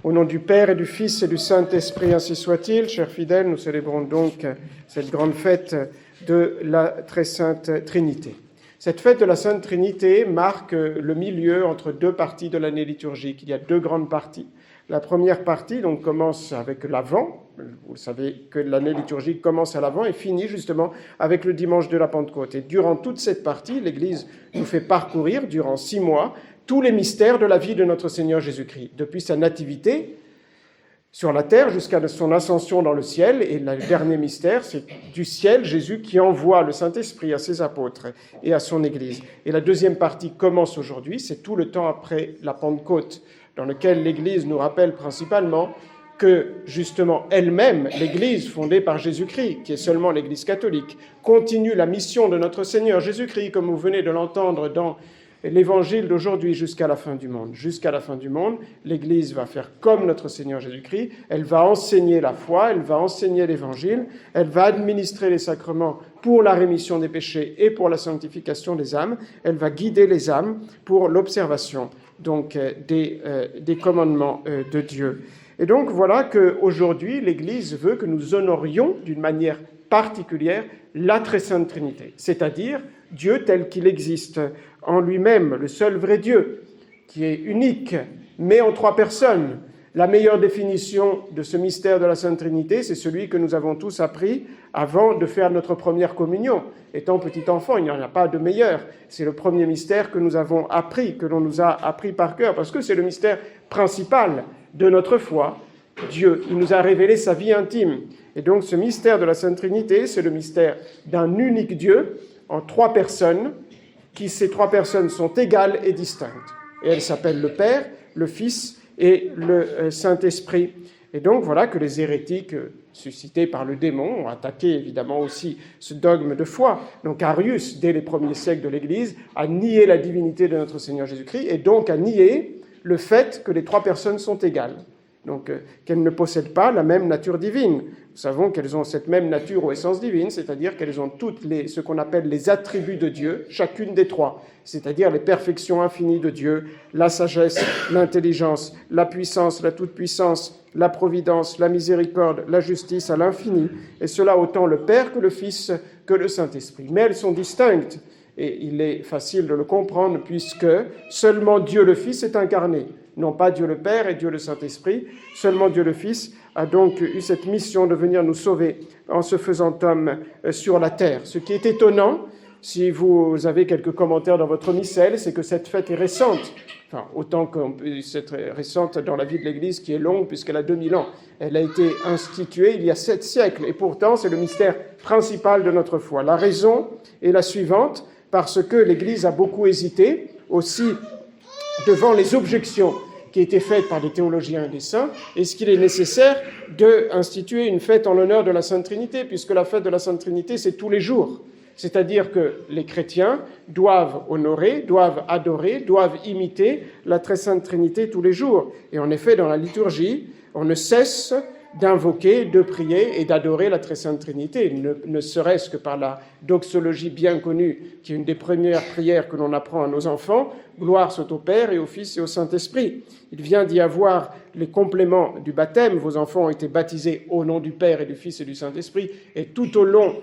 Au nom du Père et du Fils et du Saint-Esprit, ainsi soit-il. Chers fidèles, nous célébrons donc cette grande fête de la très sainte Trinité. Cette fête de la Sainte Trinité marque le milieu entre deux parties de l'année liturgique. Il y a deux grandes parties. La première partie donc, commence avec l'Avent. Vous savez que l'année liturgique commence à l'Avent et finit justement avec le dimanche de la Pentecôte. Et durant toute cette partie, l'Église nous fait parcourir, durant 6 mois, tous les mystères de la vie de notre Seigneur Jésus-Christ, depuis sa nativité sur la terre jusqu'à son ascension dans le ciel. Et le dernier mystère, c'est du ciel, Jésus qui envoie le Saint-Esprit à ses apôtres et à son Église. Et la deuxième partie commence aujourd'hui, c'est tout le temps après la Pentecôte, dans lequel l'Église nous rappelle principalement que, justement, elle-même, l'Église fondée par Jésus-Christ, qui est seulement l'Église catholique, continue la mission de notre Seigneur Jésus-Christ, comme vous venez de l'entendre dans l'Évangile d'aujourd'hui, jusqu'à la fin du monde. Jusqu'à la fin du monde, l'Église va faire comme notre Seigneur Jésus-Christ, elle va enseigner la foi, elle va enseigner l'Évangile, elle va administrer les sacrements pour la rémission des péchés et pour la sanctification des âmes, elle va guider les âmes pour l'observation donc des commandements de Dieu. Et donc voilà qu'aujourd'hui, l'Église veut que nous honorions d'une manière particulière la très sainte Trinité, c'est-à-dire Dieu tel qu'il existe en lui-même, le seul vrai Dieu, qui est unique, mais en 3 personnes. La meilleure définition de ce mystère de la Sainte Trinité, c'est celui que nous avons tous appris avant de faire notre première communion. Étant petit enfant, il n'y en a pas de meilleur. C'est le premier mystère que nous avons appris, que l'on nous a appris par cœur, parce que c'est le mystère principal de notre foi. Dieu, il nous a révélé sa vie intime. Et donc ce mystère de la Sainte Trinité, c'est le mystère d'un unique Dieu en 3 personnes, ces 3 personnes sont égales et distinctes. Et elles s'appellent le Père, le Fils et le Saint-Esprit. Et donc voilà que les hérétiques suscités par le démon ont attaqué évidemment aussi ce dogme de foi. Donc Arius, dès les premiers siècles de l'Église, a nié la divinité de notre Seigneur Jésus-Christ et donc a nié le fait que les 3 personnes sont égales. Donc qu'elles ne possèdent pas la même nature divine. Nous savons qu'elles ont cette même nature ou essence divine, c'est-à-dire qu'elles ont toutes ce qu'on appelle les attributs de Dieu, chacune des 3, c'est-à-dire les perfections infinies de Dieu, la sagesse, l'intelligence, la puissance, la toute-puissance, la providence, la miséricorde, la justice à l'infini, et cela autant le Père que le Fils que le Saint-Esprit. Mais elles sont distinctes, et il est facile de le comprendre puisque seulement Dieu le Fils est incarné. Non pas Dieu le Père et Dieu le Saint-Esprit, seulement Dieu le Fils a donc eu cette mission de venir nous sauver en se faisant homme sur la terre. Ce qui est étonnant, si vous avez quelques commentaires dans votre missel, c'est que cette fête est récente. Enfin, autant que c'est récente dans la vie de l'Église qui est longue puisqu'elle a 2000 ans. Elle a été instituée il y a 7 siècles et pourtant c'est le mystère principal de notre foi. La raison est la suivante, parce que l'Église a beaucoup hésité aussi devant les objections qui étaient faites par des théologiens et des saints, est-ce qu'il est nécessaire d'instituer une fête en l'honneur de la Sainte Trinité, puisque la fête de la Sainte Trinité, c'est tous les jours. C'est-à-dire que les chrétiens doivent honorer, doivent adorer, doivent imiter la très sainte Trinité tous les jours. Et en effet, dans la liturgie, on ne cesse d'invoquer, de prier et d'adorer la très sainte Trinité, ne serait-ce que par la doxologie bien connue, qui est une des premières prières que l'on apprend à nos enfants, gloire soit au Père et au Fils et au Saint-Esprit. Il vient d'y avoir les compléments du baptême, vos enfants ont été baptisés au nom du Père et du Fils et du Saint-Esprit, et tout au long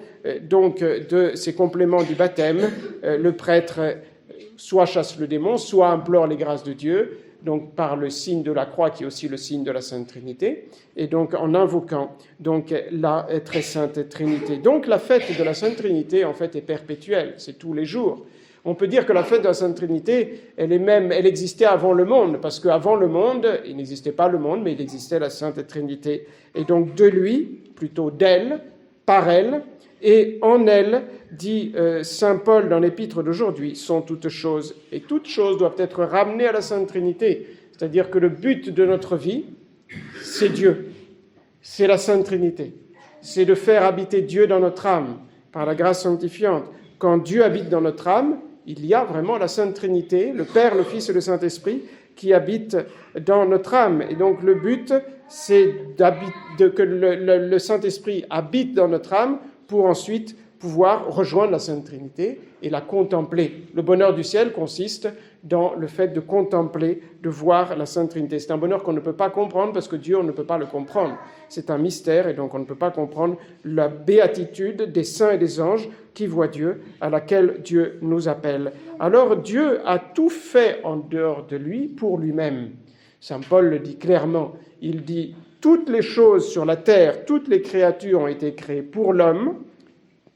donc de ces compléments du baptême, le prêtre soit chasse le démon, soit implore les grâces de Dieu, donc par le signe de la croix qui est aussi le signe de la Sainte Trinité, et donc en invoquant donc la très sainte Trinité. Donc la fête de la Sainte Trinité en fait est perpétuelle, c'est tous les jours. On peut dire que la fête de la Sainte Trinité, elle existait avant le monde, parce qu'avant le monde, il n'existait pas le monde, mais il existait la Sainte Trinité. Et donc de lui, plutôt d'elle, par elle, et en elle, dit saint Paul dans l'épître d'aujourd'hui, sont toutes choses. Et toutes choses doivent être ramenées à la Sainte Trinité. C'est-à-dire que le but de notre vie, c'est Dieu. C'est la Sainte Trinité. C'est de faire habiter Dieu dans notre âme, par la grâce sanctifiante. Quand Dieu habite dans notre âme, il y a vraiment la Sainte Trinité, le Père, le Fils et le Saint-Esprit, qui habitent dans notre âme. Et donc le but, c'est que le Saint-Esprit habite dans notre âme pour ensuite pouvoir rejoindre la Sainte Trinité et la contempler. Le bonheur du ciel consiste dans le fait de contempler, de voir la Sainte Trinité. C'est un bonheur qu'on ne peut pas comprendre parce que Dieu, on ne peut pas le comprendre. C'est un mystère et donc on ne peut pas comprendre la béatitude des saints et des anges qui voient Dieu, à laquelle Dieu nous appelle. Alors Dieu a tout fait en dehors de lui pour lui-même. Saint Paul le dit clairement. Il dit « Toutes les choses sur la terre, toutes les créatures ont été créées pour l'homme,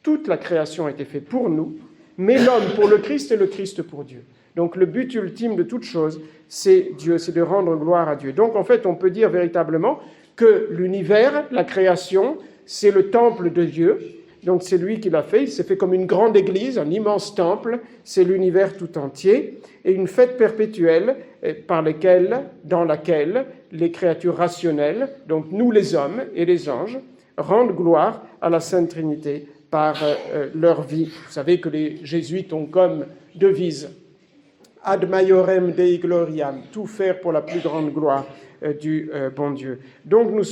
toute la création a été faite pour nous, mais l'homme pour le Christ et le Christ pour Dieu. » Donc le but ultime de toute chose, c'est Dieu, c'est de rendre gloire à Dieu. Donc en fait, on peut dire véritablement que l'univers, la création, c'est le temple de Dieu. Donc c'est lui qui l'a fait, il s'est fait comme une grande église, un immense temple, c'est l'univers tout entier, et une fête perpétuelle dans laquelle les créatures rationnelles, donc nous les hommes et les anges, rendent gloire à la Sainte Trinité par leur vie. Vous savez que les jésuites ont comme devise « Ad maiorem Dei gloriam », tout faire pour la plus grande gloire du bon Dieu. Donc nous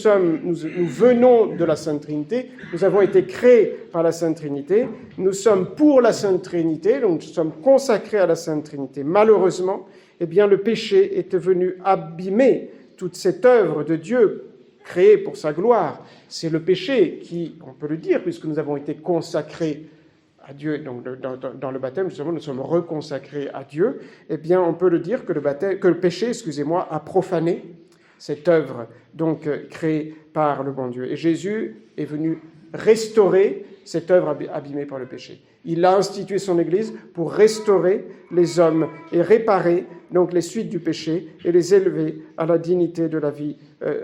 venons de la Sainte Trinité, nous avons été créés par la Sainte Trinité, nous sommes pour la Sainte Trinité, donc nous sommes consacrés à la Sainte Trinité. Malheureusement, eh bien, le péché est venu abîmer toute cette œuvre de Dieu créée pour sa gloire. C'est le péché qui, on peut le dire, puisque nous avons été consacrés à Dieu, donc dans le baptême, justement, nous sommes reconsacrés à Dieu, eh bien, on peut le dire que le péché, a profané cette œuvre, donc créée par le bon Dieu. Et Jésus est venu restaurer cette œuvre abîmée par le péché. Il a institué son Église pour restaurer les hommes et réparer donc les suites du péché et les élever à la dignité de la vie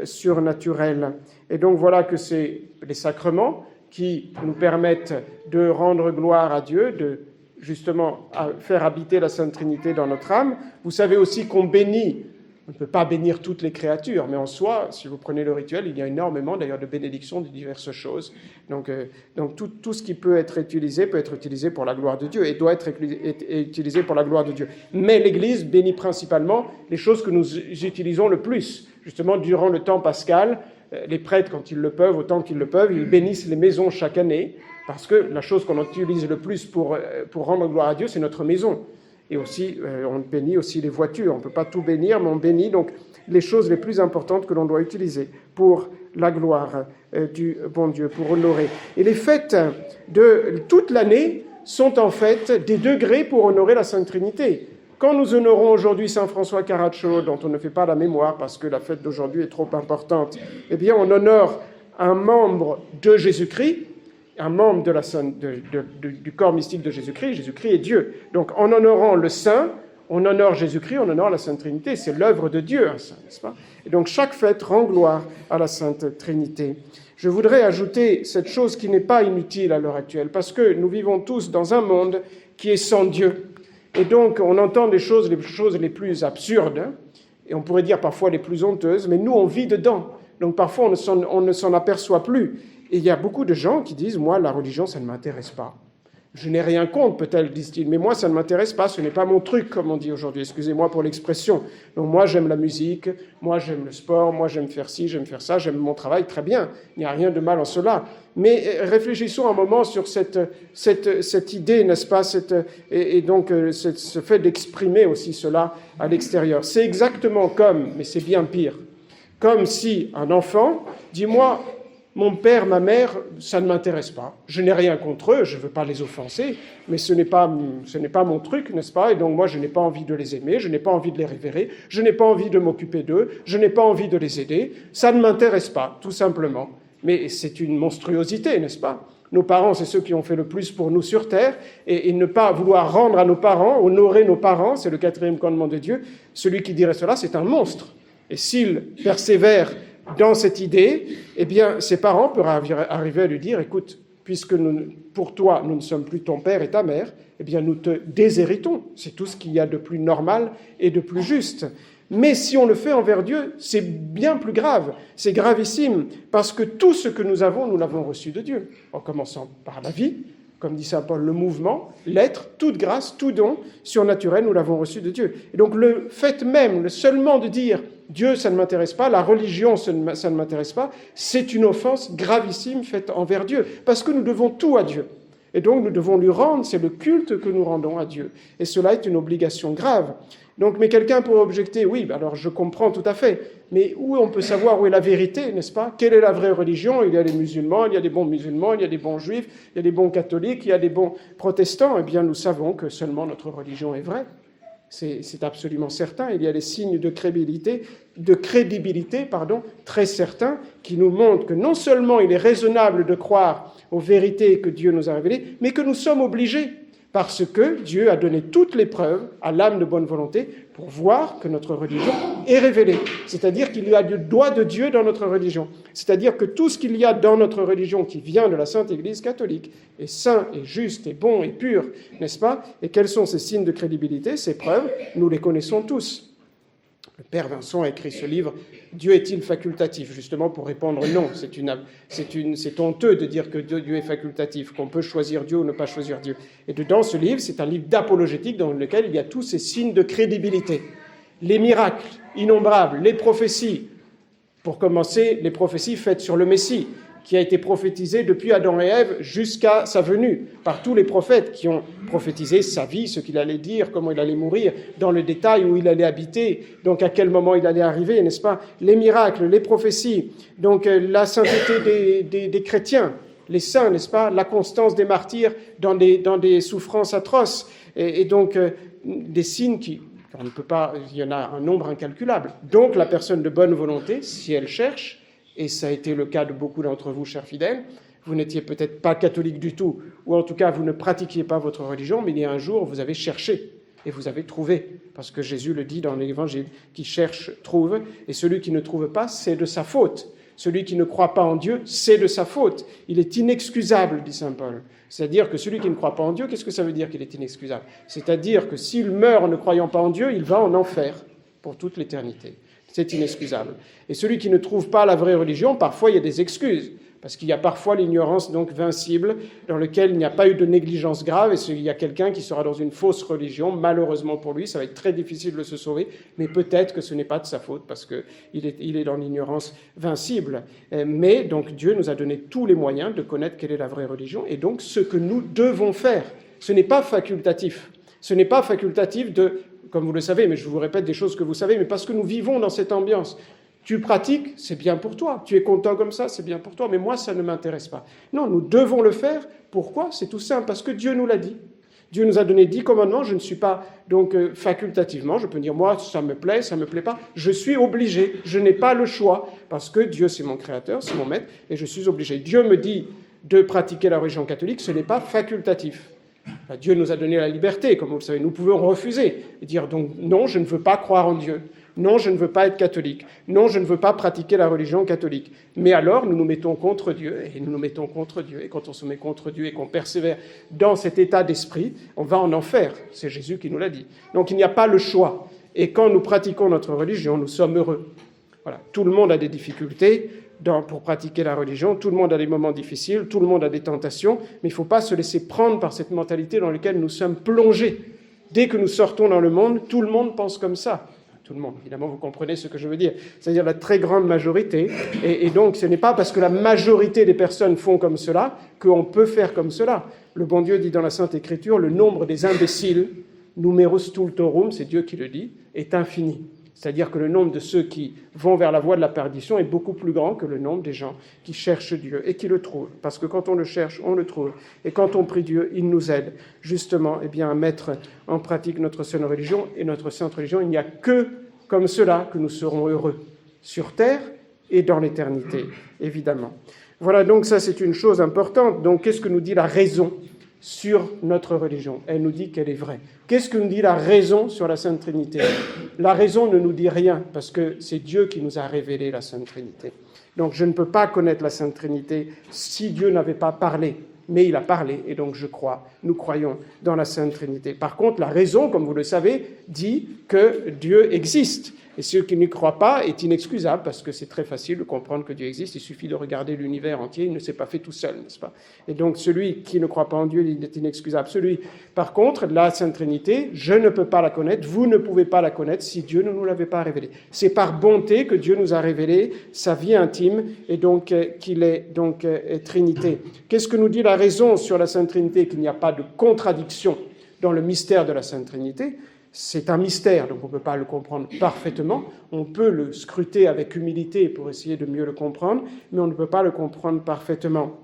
surnaturelle. Et donc voilà que c'est les sacrements qui nous permettent de rendre gloire à Dieu, de justement faire habiter la Sainte Trinité dans notre âme. Vous savez aussi qu'on bénit. On ne peut pas bénir toutes les créatures, mais en soi, si vous prenez le rituel, il y a énormément d'ailleurs de bénédictions de diverses choses. Donc tout ce qui peut être utilisé pour la gloire de Dieu et doit être utilisé pour la gloire de Dieu. Mais l'Église bénit principalement les choses que nous utilisons le plus. Justement, durant le temps pascal, les prêtres, quand ils le peuvent, autant qu'ils le peuvent, ils bénissent les maisons chaque année, parce que la chose qu'on utilise le plus pour rendre gloire à Dieu, c'est notre maison. Et aussi, on bénit aussi les voitures. On ne peut pas tout bénir, mais on bénit donc les choses les plus importantes que l'on doit utiliser pour la gloire du bon Dieu, pour honorer. Et les fêtes de toute l'année sont en fait des degrés pour honorer la Sainte Trinité. Quand nous honorons aujourd'hui Saint François Carraccio, dont on ne fait pas la mémoire parce que la fête d'aujourd'hui est trop importante, eh bien on honore un membre de Jésus-Christ, un membre du corps mystique de Jésus-Christ. Jésus-Christ est Dieu. Donc en honorant le Saint, on honore Jésus-Christ, on honore la Sainte Trinité. C'est l'œuvre de Dieu, un saint, n'est-ce pas? Et donc chaque fête rend gloire à la Sainte Trinité. Je voudrais ajouter cette chose qui n'est pas inutile à l'heure actuelle, parce que nous vivons tous dans un monde qui est sans Dieu. Et donc on entend les choses les plus absurdes, et on pourrait dire parfois les plus honteuses, mais nous on vit dedans. Donc parfois on ne s'en aperçoit plus. Et il y a beaucoup de gens qui disent « Moi, la religion, ça ne m'intéresse pas. Je n'ai rien contre, peut-être, disent-ils, mais moi, ça ne m'intéresse pas, ce n'est pas mon truc, comme on dit aujourd'hui. Excusez-moi pour l'expression. Donc moi, j'aime la musique, moi, j'aime le sport, moi, j'aime faire ci, j'aime faire ça, j'aime mon travail, très bien. Il n'y a rien de mal en cela. Mais réfléchissons un moment sur cette idée, n'est-ce pas, et donc ce fait d'exprimer aussi cela à l'extérieur. C'est exactement comme, mais c'est bien pire, comme si un enfant dit « Moi, mon père, ma mère, ça ne m'intéresse pas. Je n'ai rien contre eux, je ne veux pas les offenser, mais ce n'est pas mon truc, n'est-ce pas? Et donc moi, je n'ai pas envie de les aimer, je n'ai pas envie de les révérer, je n'ai pas envie de m'occuper d'eux, je n'ai pas envie de les aider. Ça ne m'intéresse pas, tout simplement. Mais c'est une monstruosité, n'est-ce pas? Nos parents, c'est ceux qui ont fait le plus pour nous sur terre, et ne pas vouloir rendre à nos parents, honorer nos parents, c'est le 4e commandement de Dieu. Celui qui dirait cela, c'est un monstre. Et s'il persévère dans cette idée, eh bien, ses parents peuvent arriver à lui dire « Écoute, puisque pour toi, nous ne sommes plus ton père et ta mère, eh bien, nous te déshéritons. » C'est tout ce qu'il y a de plus normal et de plus juste. Mais si on le fait envers Dieu, c'est bien plus grave, c'est gravissime, parce que tout ce que nous l'avons reçu de Dieu, en commençant par la vie, comme dit saint Paul, le mouvement, l'être, toute grâce, tout don surnaturel, nous l'avons reçu de Dieu. Et donc le fait même, seulement de dire « Dieu, ça ne m'intéresse pas, la religion, ça ne m'intéresse pas », c'est une offense gravissime faite envers Dieu, parce que nous devons tout à Dieu. Et donc nous devons lui rendre, c'est le culte que nous rendons à Dieu. Et cela est une obligation grave. Donc, mais quelqu'un pourrait objecter, oui, alors je comprends tout à fait, mais où on peut savoir où est la vérité, n'est-ce pas? Quelle est la vraie religion? Il y a les musulmans, il y a des bons musulmans, il y a des bons juifs, il y a des bons catholiques, il y a des bons protestants. Eh bien, nous savons que seulement notre religion est vraie. C'est absolument certain. Il y a des signes de crédibilité, très certains qui nous montrent que non seulement il est raisonnable de croire aux vérités que Dieu nous a révélées, mais que nous sommes obligés, parce que Dieu a donné toutes les preuves à l'âme de bonne volonté pour voir que notre religion est révélée. C'est-à-dire qu'il y a du doigt de Dieu dans notre religion. C'est-à-dire que tout ce qu'il y a dans notre religion qui vient de la Sainte Église catholique est saint, est juste, est bon, est pur, n'est-ce pas? Et quels sont ces signes de crédibilité, ces preuves? Nous les connaissons tous. Le Père Vincent a écrit ce livre « Dieu est-il facultatif ?» justement pour répondre non. C'est honteux de dire que Dieu est facultatif, qu'on peut choisir Dieu ou ne pas choisir Dieu. Et dedans, ce livre, c'est un livre d'apologétique dans lequel il y a tous ces signes de crédibilité. Les miracles innombrables, les prophéties. Pour commencer, les prophéties faites sur le Messie, qui a été prophétisé depuis Adam et Ève jusqu'à sa venue, par tous les prophètes qui ont prophétisé sa vie, ce qu'il allait dire, comment il allait mourir, dans le détail où il allait habiter, donc à quel moment il allait arriver, n'est-ce pas? Les miracles, les prophéties, donc la sainteté des chrétiens, les saints, n'est-ce pas? La constance des martyrs dans des souffrances atroces, et donc des signes qui... On ne peut pas, il y en a un nombre incalculable. Donc la personne de bonne volonté, si elle cherche, et ça a été le cas de beaucoup d'entre vous, chers fidèles, vous n'étiez peut-être pas catholique du tout, ou en tout cas vous ne pratiquiez pas votre religion, mais il y a un jour vous avez cherché et vous avez trouvé, parce que Jésus le dit dans l'Évangile, qui cherche trouve, et celui qui ne trouve pas, c'est de sa faute. Celui qui ne croit pas en Dieu, c'est de sa faute. Il est inexcusable, dit saint Paul. C'est-à-dire que celui qui ne croit pas en Dieu, qu'est-ce que ça veut dire qu'il est inexcusable? C'est-à-dire que s'il meurt en ne croyant pas en Dieu, il va en enfer pour toute l'éternité. C'est inexcusable. Et celui qui ne trouve pas la vraie religion, parfois il y a des excuses, parce qu'il y a parfois l'ignorance donc vincible, dans laquelle il n'y a pas eu de négligence grave, et s'il y a quelqu'un qui sera dans une fausse religion, malheureusement pour lui, ça va être très difficile de se sauver, mais peut-être que ce n'est pas de sa faute, parce qu'il est dans l'ignorance vincible. Mais donc Dieu nous a donné tous les moyens de connaître quelle est la vraie religion, et donc ce que nous devons faire. Ce n'est pas facultatif. Ce n'est pas facultatif de... Comme vous le savez, mais je vous répète des choses que vous savez, mais parce que nous vivons dans cette ambiance. Tu pratiques, c'est bien pour toi. Tu es content comme ça, c'est bien pour toi. Mais moi, ça ne m'intéresse pas. Non, nous devons le faire. Pourquoi? C'est tout simple, parce que Dieu nous l'a dit. Dieu nous a donné 10 commandements. Je ne suis pas, donc, facultativement, je peux dire, moi, ça me plaît pas. Je suis obligé. Je n'ai pas le choix, parce que Dieu, c'est mon créateur, c'est mon maître, et je suis obligé. Dieu me dit de pratiquer la religion catholique, ce n'est pas facultatif. Dieu nous a donné la liberté, comme vous le savez. Nous pouvons refuser et dire donc non, je ne veux pas croire en Dieu. Non, je ne veux pas être catholique. Non, je ne veux pas pratiquer la religion catholique. Mais alors, nous nous mettons contre Dieu, et nous nous mettons contre Dieu. Et quand on se met contre Dieu et qu'on persévère dans cet état d'esprit, on va en enfer. C'est Jésus qui nous l'a dit. Donc il n'y a pas le choix. Et quand nous pratiquons notre religion, nous sommes heureux. Voilà. Tout le monde a des difficultés pour pratiquer la religion, tout le monde a des moments difficiles, tout le monde a des tentations, mais il ne faut pas se laisser prendre par cette mentalité dans laquelle nous sommes plongés. Dès que nous sortons dans le monde, tout le monde pense comme ça. Tout le monde, évidemment, vous comprenez ce que je veux dire. C'est-à-dire la très grande majorité. Et donc, ce n'est pas parce que la majorité des personnes font comme cela qu'on peut faire comme cela. Le bon Dieu dit dans la Sainte Écriture, le nombre des imbéciles, numerus stultorum, c'est Dieu qui le dit, est infini. C'est-à-dire que le nombre de ceux qui vont vers la voie de la perdition est beaucoup plus grand que le nombre des gens qui cherchent Dieu et qui le trouvent. Parce que quand on le cherche, on le trouve. Et quand on prie Dieu, il nous aide justement à mettre en pratique notre sainte religion et notre sainte religion. Il n'y a que comme cela que nous serons heureux sur terre et dans l'éternité, évidemment. Voilà, donc ça c'est une chose importante. Donc qu'est-ce que nous dit la raison sur notre religion? Elle nous dit qu'elle est vraie. Qu'est-ce que nous dit la raison sur la Sainte Trinité? La raison ne nous dit rien, parce que c'est Dieu qui nous a révélé la Sainte Trinité. Donc je ne peux pas connaître la Sainte Trinité si Dieu n'avait pas parlé. Mais il a parlé, et donc je crois, nous croyons dans la Sainte Trinité. Par contre, la raison, comme vous le savez, dit que Dieu existe. Et ce qui n'y croit pas est inexcusable, parce que c'est très facile de comprendre que Dieu existe. Il suffit de regarder l'univers entier, il ne s'est pas fait tout seul, n'est-ce pas? Et donc celui qui ne croit pas en Dieu, il est inexcusable. Celui, par contre, la Sainte Trinité, je ne peux pas la connaître, vous ne pouvez pas la connaître si Dieu ne nous l'avait pas révélée. C'est par bonté que Dieu nous a révélé sa vie intime et donc qu'il est donc Trinité. Qu'est-ce que nous dit la raison sur la Sainte Trinité? Qu'il n'y a pas de contradiction dans le mystère de la Sainte Trinité. C'est un mystère, donc on ne peut pas le comprendre parfaitement. On peut le scruter avec humilité pour essayer de mieux le comprendre, mais on ne peut pas le comprendre parfaitement.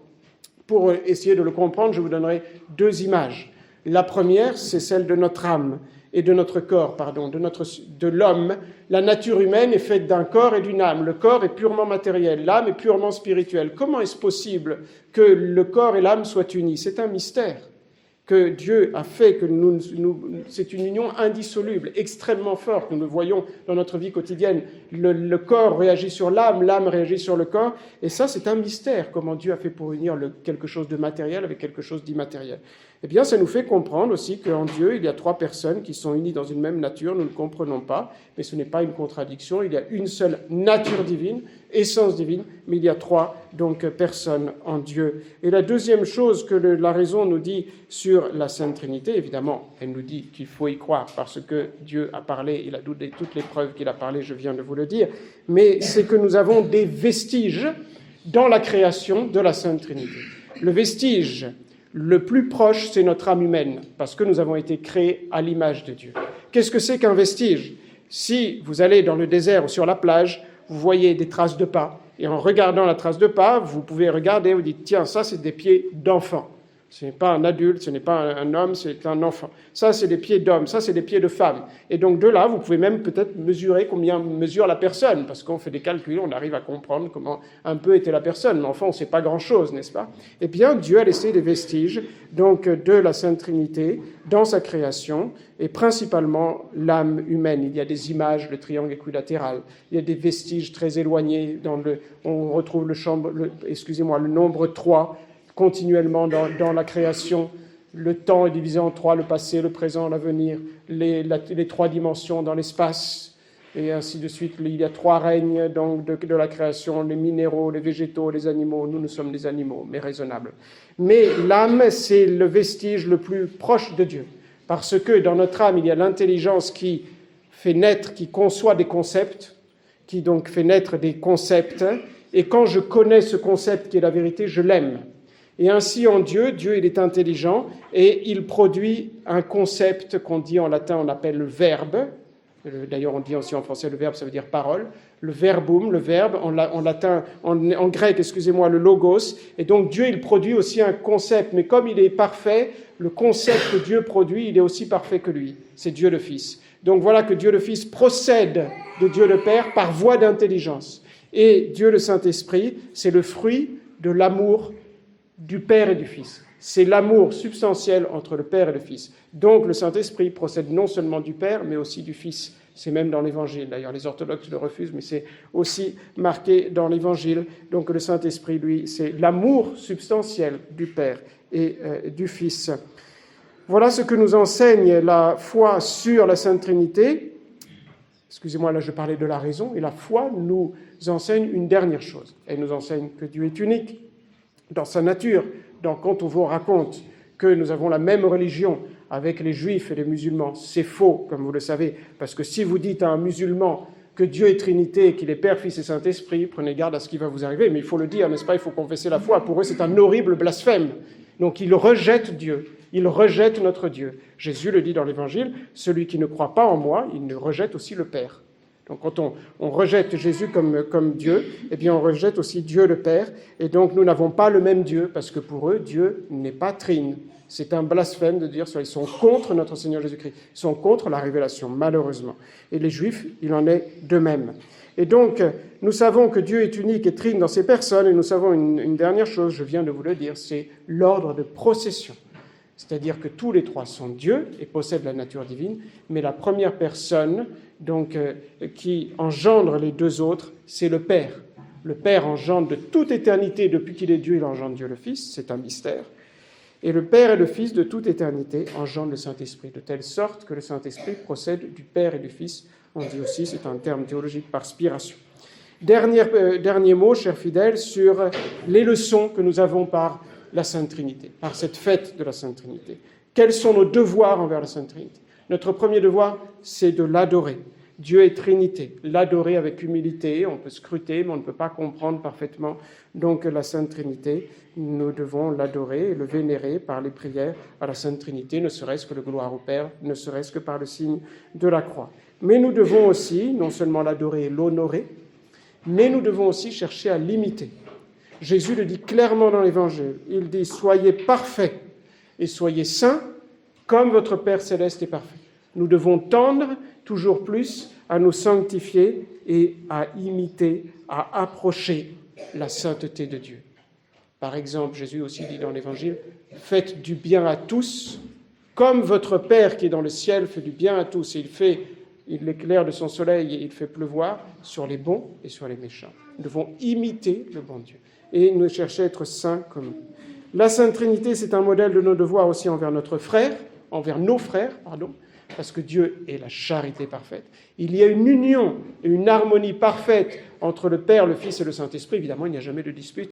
Pour essayer de le comprendre, je vous donnerai deux images. La première, c'est celle de notre âme et de notre corps, de l'homme. La nature humaine est faite d'un corps et d'une âme. Le corps est purement matériel, l'âme est purement spirituelle. Comment est-ce possible que le corps et l'âme soient unis? C'est un mystère que Dieu a fait, que c'est une union indissoluble, extrêmement forte. Nous le voyons dans notre vie quotidienne. Le corps réagit sur l'âme réagit sur le corps. Et ça, c'est un mystère, comment Dieu a fait pour unir quelque chose de matériel avec quelque chose d'immatériel. Eh bien, ça nous fait comprendre aussi qu'en Dieu, il y a trois personnes qui sont unies dans une même nature. Nous ne comprenons pas, mais ce n'est pas une contradiction. Il y a une seule nature divine, essence divine, mais il y a trois personnes en Dieu. Et la deuxième chose que la raison nous dit sur la Sainte Trinité, évidemment, elle nous dit qu'il faut y croire parce que Dieu a parlé, il a donné toutes les preuves qu'il a parlé, je viens de vous le dire, mais c'est que nous avons des vestiges dans la création de la Sainte Trinité. Le vestige le plus proche, c'est notre âme humaine, parce que nous avons été créés à l'image de Dieu. Qu'est-ce que c'est qu'un vestige? Si vous allez dans le désert ou sur la plage, vous voyez des traces de pas, et en regardant la trace de pas, vous pouvez regarder, vous dites, tiens, ça c'est des pieds d'enfant. Ce n'est pas un adulte, ce n'est pas un homme, c'est un enfant. Ça, c'est des pieds d'homme, ça, c'est des pieds de femme. Et donc, de là, vous pouvez même peut-être mesurer combien mesure la personne, parce qu'on fait des calculs, on arrive à comprendre comment un peu était la personne. Mais enfin, on ne sait pas grand-chose, n'est-ce pas? Eh bien, Dieu a laissé des vestiges de la Sainte Trinité dans sa création, et principalement l'âme humaine. Il y a des images, le triangle équilatéral, il y a des vestiges très éloignés. On retrouve le nombre 3, continuellement dans la création. Le temps est divisé en 3, le passé, le présent, l'avenir, les 3 dimensions dans l'espace, et ainsi de suite. Il y a 3 règnes de la création, les minéraux, les végétaux, les animaux. Nous sommes des animaux, mais raisonnables. Mais l'âme, c'est le vestige le plus proche de Dieu, parce que dans notre âme, il y a l'intelligence qui fait naître, qui conçoit des concepts, qui donc fait naître des concepts, et quand je connais ce concept qui est la vérité, je l'aime. Et ainsi en Dieu, il est intelligent et il produit un concept qu'on dit en latin, on appelle le verbe. D'ailleurs, on dit aussi en français le verbe, ça veut dire parole. Le verbum, le verbe, en grec, le logos. Et donc Dieu, il produit aussi un concept. Mais comme il est parfait, le concept que Dieu produit, il est aussi parfait que lui. C'est Dieu le Fils. Donc voilà que Dieu le Fils procède de Dieu le Père par voie d'intelligence. Et Dieu le Saint-Esprit, c'est le fruit de l'amour du Père et du Fils. C'est l'amour substantiel entre le Père et le Fils. Donc le Saint-Esprit procède non seulement du Père, mais aussi du Fils. C'est même dans l'Évangile. D'ailleurs, les orthodoxes le refusent, mais c'est aussi marqué dans l'Évangile. Donc le Saint-Esprit, lui, c'est l'amour substantiel du Père et du Fils. Voilà ce que nous enseigne la foi sur la Sainte Trinité. Excusez-moi, là je parlais de la raison. Et la foi nous enseigne une dernière chose. Elle nous enseigne que Dieu est unique dans sa nature. Quand on vous raconte que nous avons la même religion avec les juifs et les musulmans, c'est faux, comme vous le savez, parce que si vous dites à un musulman que Dieu est Trinité, qu'il est Père, Fils et Saint-Esprit, prenez garde à ce qui va vous arriver, mais il faut le dire, n'est-ce pas? Il faut confesser la foi. Pour eux, c'est un horrible blasphème. Donc ils rejettent Dieu, ils rejettent notre Dieu. Jésus le dit dans l'Évangile, celui qui ne croit pas en moi, il ne rejette aussi le Père. Donc quand on rejette Jésus comme Dieu, eh bien on rejette aussi Dieu le Père. Et donc nous n'avons pas le même Dieu, parce que pour eux, Dieu n'est pas trine. C'est un blasphème de dire ça. Ils sont contre notre Seigneur Jésus-Christ. Ils sont contre la révélation, malheureusement. Et les Juifs, il en est de même. Et donc, nous savons que Dieu est unique et trine dans ses personnes. Et nous savons une dernière chose, je viens de vous le dire, c'est l'ordre de procession. C'est-à-dire que tous les trois sont Dieu et possèdent la nature divine, mais la première personne qui engendre les deux autres, c'est le Père. Le Père engendre de toute éternité, depuis qu'il est Dieu, il engendre Dieu le Fils, c'est un mystère. Et le Père et le Fils, de toute éternité, engendrent le Saint-Esprit, de telle sorte que le Saint-Esprit procède du Père et du Fils On dit aussi, c'est un terme théologique, par spiration. Dernier mot, chers fidèles, sur les leçons que nous avons par la Sainte Trinité, par cette fête de la Sainte Trinité. Quels sont nos devoirs envers la Sainte Trinité? Notre premier devoir, c'est de l'adorer. Dieu est Trinité. L'adorer avec humilité, on peut scruter, mais on ne peut pas comprendre parfaitement donc la Sainte Trinité. Nous devons l'adorer et le vénérer par les prières à la Sainte Trinité, ne serait-ce que le gloire au Père, ne serait-ce que par le signe de la croix. Mais nous devons aussi, non seulement l'adorer et l'honorer, mais nous devons aussi chercher à l'imiter. Jésus le dit clairement dans l'Évangile. Il dit « Soyez parfaits et soyez saints, comme votre Père céleste est parfait. » Nous devons tendre toujours plus à nous sanctifier et à imiter, à approcher la sainteté de Dieu. Par exemple, Jésus aussi dit dans l'Évangile « Faites du bien à tous, comme votre Père qui est dans le ciel fait du bien à tous. » Il éclaire de son soleil et il fait pleuvoir sur les bons et sur les méchants. Nous devons imiter le bon Dieu et nous chercher à être saints comme lui. La Sainte Trinité, c'est un modèle de nos devoirs aussi envers nos frères, parce que Dieu est la charité parfaite. Il y a une union et une harmonie parfaite entre le Père, le Fils et le Saint-Esprit. Évidemment, il n'y a jamais de dispute.